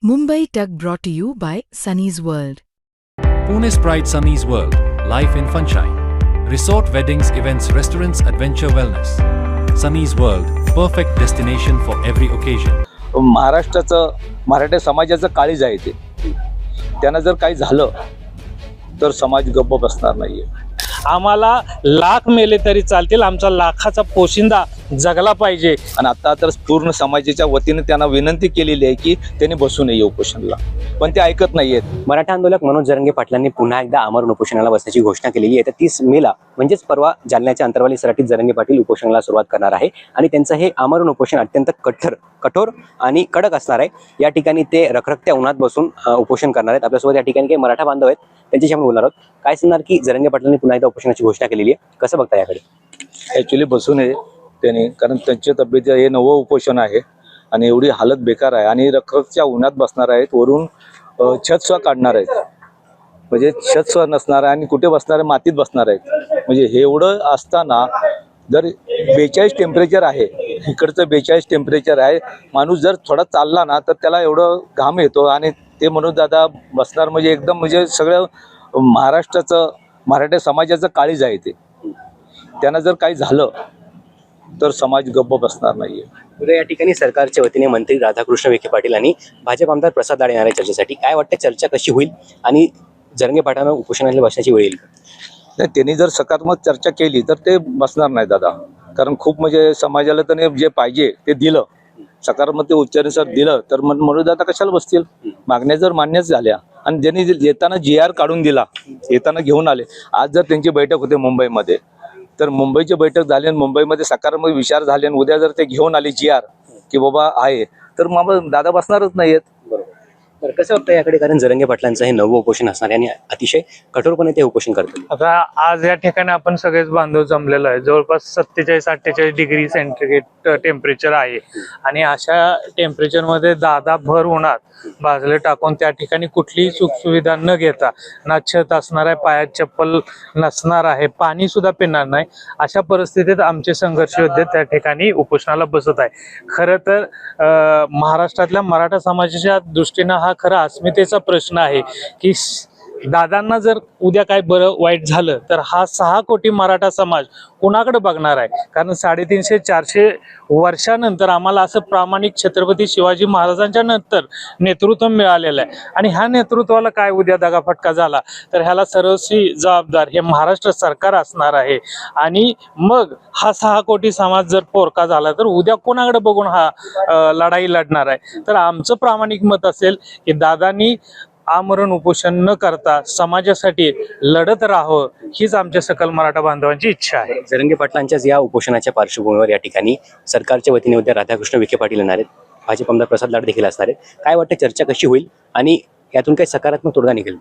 Mumbai Tug brought to you by Sunny's World. Pune's Pride Sunny's World, life in sunshine. Resort weddings, events, restaurants, adventure wellness. Sunny's World, perfect destination for every occasion. महाराष्ट्राचं मराठा समाजाचं काळीज आहे ते. त्यांना जर काही झालं तर समाज गप्प बसणार नाहीये. आम्हाला लाख मेले तरी चालतील, आमचा लाखाचा पोशिंदा जगला पाहिजे. आणि आता तर पूर्ण समाजाच्या वतीने त्यांना विनंती केलेली आहे की त्यांनी बसू नये उपोषणाला, पण ते ऐकत नाहीयेत. मराठा आंदोलक मनोज जरंगे पाटलांनी पुन्हा एकदा आमरण उपोषणाला बसण्याची घोषणा केलेली आहे. 30 मेला म्हणजेच परवा जालन्याच्या अंतरवाली सराटीत जरंगे पाटील उपोषणाला सुरुवात करणार आहे आणि त्यांचं हे आमरण उपोषण अत्यंत कठोर आणि कडक असणार आहे. या ठिकाणी ते रखरखत्या उन्हात बसून उपोषण करणार आहेत. आपल्यासोबत या ठिकाणी काही मराठा बांधव आहेत, त्यांच्याशी आपण बोलणार आहोत. काय सांगणार की जरंगे पाटलांनी पुन्हा एकदा उपोषणाची घोषणा केलेली आहे, कसं बघता याकडे? ॲक्च्युली बसू नये त्यांनी, कारण त्यांच्या तब्येत हे नवं उपोषण आहे आणि एवढी हालत बेकार आहे आणि रखरखच्या उन्हात बसणार आहेत. वरून छतस्वा काढणार आहेत, म्हणजे छतस्वा नसणार आहे आणि कुठे बसणार आहे, मातीत बसणार आहेत. म्हणजे हे एवढं असताना जर 42 टेम्परेचर आहे, इकडचं 42 टेम्परेचर आहे, माणूस जर थोडा चालला ना तर त्याला एवढं घाम येतो. आणि ते म्हणून दादा बसणार म्हणजे एकदम म्हणजे सगळं महाराष्ट्राचं मराठा समाजाचं काळीज आहे ते. त्यांना जर काही झालं तर समाज गप्प बसणार नाहीये. उद्या या ठिकाणी सरकारच्या वतीने मंत्री राधाकृष्ण विखे पाटील आणि भाजप आमदार प्रसाद लाड येणार आहे चर्चेसाठी. काय वाटतं, चर्चा कशी होईल आणि जरंगे पाटलांना उपोषणाला बसण्याची वेळ येईल? त्यांनी जर सकारात्मक चर्चा केली तर ते बसणार नाही दादा, कारण खूप म्हणजे समाजाला त्याने जे पाहिजे ते दिलं, सकारात्मक ते उच्चारानुसार दिलं तर म्हणून दादा कशाला बसतील. मागण्या जर मान्यच झाल्या आणि ज्यांनी येताना GR काढून दिला, येताना घेऊन आले. आज जर त्यांची बैठक होते मुंबईमध्ये, तर मुंबईची बैठक झाली आणि मुंबईमध्ये सकारात्मक विचार झाले आणि उद्या जर ते घेऊन आले GR की बाबा आहे, तर मग दादा बसणारच नाहीयेत. बरं, कसं वाटतं याकडे? कारण जरंगे पाटलांचं हे नवं उपोषण असणार आणि अतिशय कठोरपणे ते उपोषण करतात. आता आज या ठिकाणी आपण सगळेच बांधव जमलेलो आहे. जवळपास 47-48 डिग्री सेंटीग्रेड टेम्परेचर आहे आणि अशा टेम्परेचर मध्ये दादा भर उन्हात बाजले टाकून त्या ठिकाणी कुठलीही सुखसुविधा न घेता, ना छत असणार आहे, पायात चप्पल नसणार आहे, पाणी सुद्धा पिणार नाही, अशा परिस्थितीत आमचे संघर्ष योद्धे त्या ठिकाणी उपोषणाला बसत आहे. खरं तर महाराष्ट्रातल्या मराठा समाजाच्या दृष्टीनं हा खरा अस्मितेचा प्रश्न आहे की दादांना जर उद्या काय बरं वाईट झालं तर हा 6 कोटी मराठा समाज कुणाकडे बघणार आहे? कारण 350-400 वर्षानंतर आम्हाला असं प्रामाणिक छत्रपती शिवाजी महाराजांच्या नंतर नेतृत्व मिळालेलं आहे आणि ह्या नेतृत्वाला काय उद्या दगाफटका झाला तर ह्याला सर्वस्वी जबाबदार हे महाराष्ट्र सरकार असणार आहे. आणि मग हा 6 कोटी समाज जर पोरका झाला तर उद्या कोणाकडे बघून हा लढाई लढणार आहे? तर आमचं प्रामाणिक मत असेल की दादांनी आमरण उपोषण न करता समाजासाठी लढत राहावं, हीच आमच्या सकल मराठा बांधवांची इच्छा आहे. जरंगे पाटलांच्या या उपोषणाच्या पार्श्वभूमीवर या ठिकाणी सरकारच्या वतीने उद्या राधाकृष्ण विखे पाटील येणार आहेत, भाजप आमदार प्रसाद लाड देखील असणार आहेत. काय वाटतं, चर्चा कशी होईल आणि यातून काही सकारात्मक तोडगा निघेल?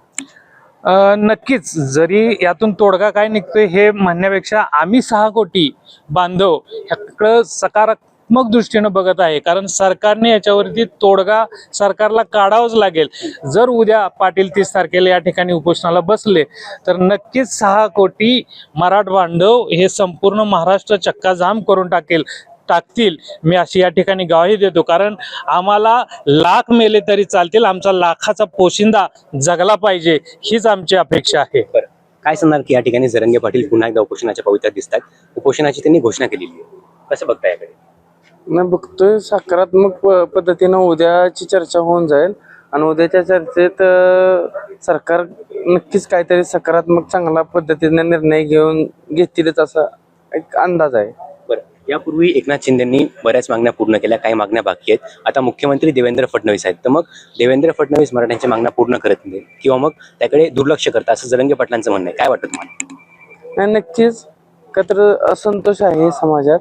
नक्कीच. जरी यातून तोडगा काय निघतोय हे म्हणण्यापेक्षा आम्ही 6 कोटी बांधव ह्याकडं सकारात्मक दृष्टीने बघत आहे. कारण सरकारने याच्यावरती तोडगा सरकारला काढावंच लागेल. जर उद्या पाटील 30 तारखेला या ठिकाणी उपोषणाला बसले तर नक्कीच 6 कोटी मराठा बांधव हे संपूर्ण महाराष्ट्र चक्काजाम करून टाकतील, मी अशी या ठिकाणी ग्वाही देतो. कारण आम्हाला लाख मेले तरी चालतील, आमचा लाखाचा पोशिंदा जगला पाहिजे, हीच आमची अपेक्षा आहे. काय सांगणार की या ठिकाणी जरंगे पाटील पुन्हा एकदा उपोषणाच्या पवित्र्यात दिसतात, उपोषणाची त्यांनी घोषणा केलेली आहे, कसं बघता याकडे? नाही, बघतोय सकारात्मक पद्धतीनं उद्याची चर्चा होऊन जाईल आणि उद्याच्या चर्चेत सरकार नक्कीच काहीतरी सकारात्मक चांगल्या पद्धतीने निर्णय घेतीलच असा एक अंदाज आहे. बरं, यापूर्वी एकनाथ शिंदेंनी बऱ्याच मागण्या पूर्ण केल्या, काही मागण्या बाकी आहेत. आता मुख्यमंत्री देवेंद्र फडणवीस आहेत, तर मग देवेंद्र फडणवीस मराठ्यांच्या मागण्या पूर्ण करत नाही किंवा मग त्याकडे दुर्लक्ष करतात असं जरंगे पाटलांचं म्हणणं आहे. काय वाटतं तुम्हाला? नाही, नक्कीच कत्र असंतोष आहे समाजात,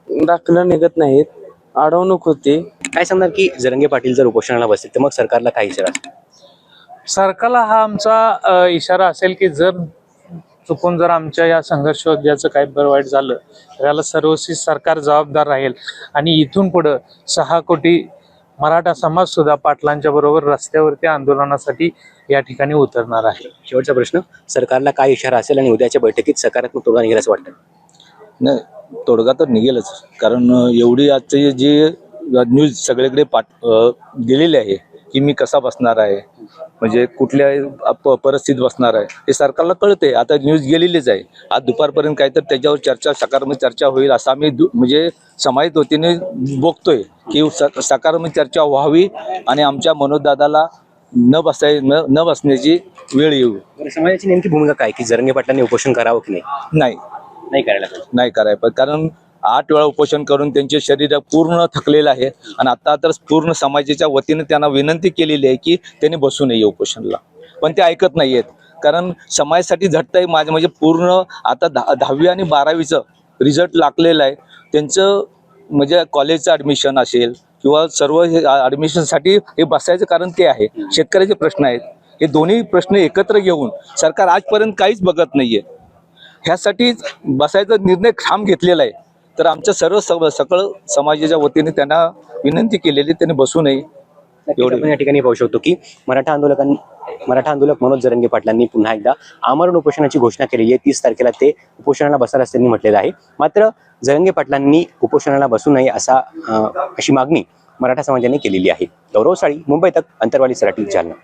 दाखलं निघत नाहीत, अडवणूक होती. काय सांगणार की जरंगे पाटील जर उपोषणाला बसतील तर मग सरकारला काय इशारा असेल? सरकारला हा आमचा इशारा असेल की चुकून जर आमच्या या संघर्ष योद्ध्याचं काही बरं वाईट झालं तर याला सर्वस्वी सरकार जबाबदार राहील आणि इथून पुढं 6 कोटी मराठा समाज सुद्धा पाटलांच्या बरोबर रस्त्यावरती आंदोलनासाठी या ठिकाणी उतरणार आहे. शेवटचा प्रश्न, सरकारला काय इशारा असेल आणि उद्याच्या बैठकीत सकारात्मक तोडगा निघेल असं वाटतं? नाही, तोडगा तर निघेलच, कारण एवढी आजची जी न्यूज सगळीकडे दिलेली आहे की मी कसा बसणार आहे, म्हणजे कुठल्या परिस्थितीत बसणार आहे हे सरकारला कळते. आता न्यूज गेलेलीच आहे. आज दुपारपर्यंत काय तर त्याच्यावर चर्चा, सकारात्मक चर्चा होईल असं आम्ही म्हणजे समाज वतीने बघतोय की सकारात्मक चर्चा व्हावी आणि आमच्या मनोजदादाला न बसण्याची वेळ येऊ. समाजाची नेमकी भूमिका काय की जरंगे पाटलांनी उपोषण करावं की नाही नाही करायला पाहिजे? नाही करायला पाहिजे, कारण 8 वेळा उपोषण करून त्यांचे शरीर पूर्ण थकलेलं आहे आणि आता तर पूर्ण समाजाच्या वतीने त्यांना विनंती केलेली आहे की त्यांनी बसू नये उपोषणला, पण ते ऐकत नाहीयेत. कारण समाजासाठी झटत आहे माझं, म्हणजे पूर्ण आता 10वी आणि 12वीचं रिझल्ट लागलेलं आहे त्यांचं, म्हणजे कॉलेजचं ॲडमिशन असेल किंवा सर्व ॲडमिशनसाठी हे बसायचं कारण ते आहे. शेतकऱ्याचे प्रश्न आहेत, हे दोन्ही प्रश्न एकत्र घेऊन सरकार आजपर्यंत काहीच बघत नाहीये. ह्यासाठी बसायचा निर्णय ठाम घेतलेला आहे. तर आमच्या सर्व सकळ समाजाच्या वतीने त्यांना विनंती केलेली, त्यांनी बसू नये. आपण या ठिकाणी पाहू शकतो की मराठा आंदोलक मनोज जरंगे पाटलांनी पुन्हा एकदा आमरण उपोषणाची घोषणा केली आहे. 30 तारखेला ते उपोषणाला बसणार असं त्यांनी म्हटलेलं आहे. मात्र जरंगे पाटलांनी उपोषणाला बसू नये अशी मागणी मराठा समाजाने केलेली आहे. गौरव साळी, मुंबई तक, अंतरवाली, सराटी, जालना.